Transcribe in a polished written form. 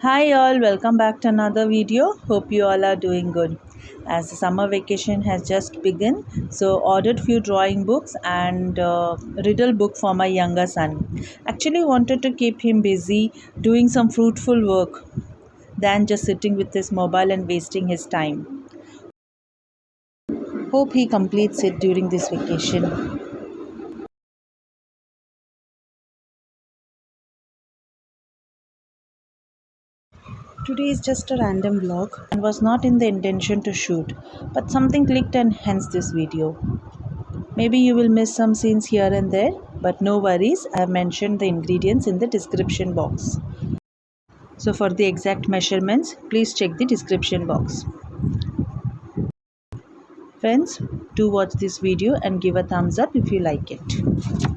Hi all, welcome back to another video. Hope you all are doing good. As the summer vacation has just begun, so ordered few drawing books and riddle book for my younger son. Actually wanted to keep him busy doing some fruitful work than just sitting with his mobile and wasting his time. Hope he completes it during this vacation. Today is just a random vlog and was not in the intention to shoot, but something clicked and hence this video. Maybe you will miss some scenes here and there, but no worries, I have mentioned the ingredients in the description box. So for the exact measurements, please check the description box. Friends, do watch this video and give a thumbs up if you like it.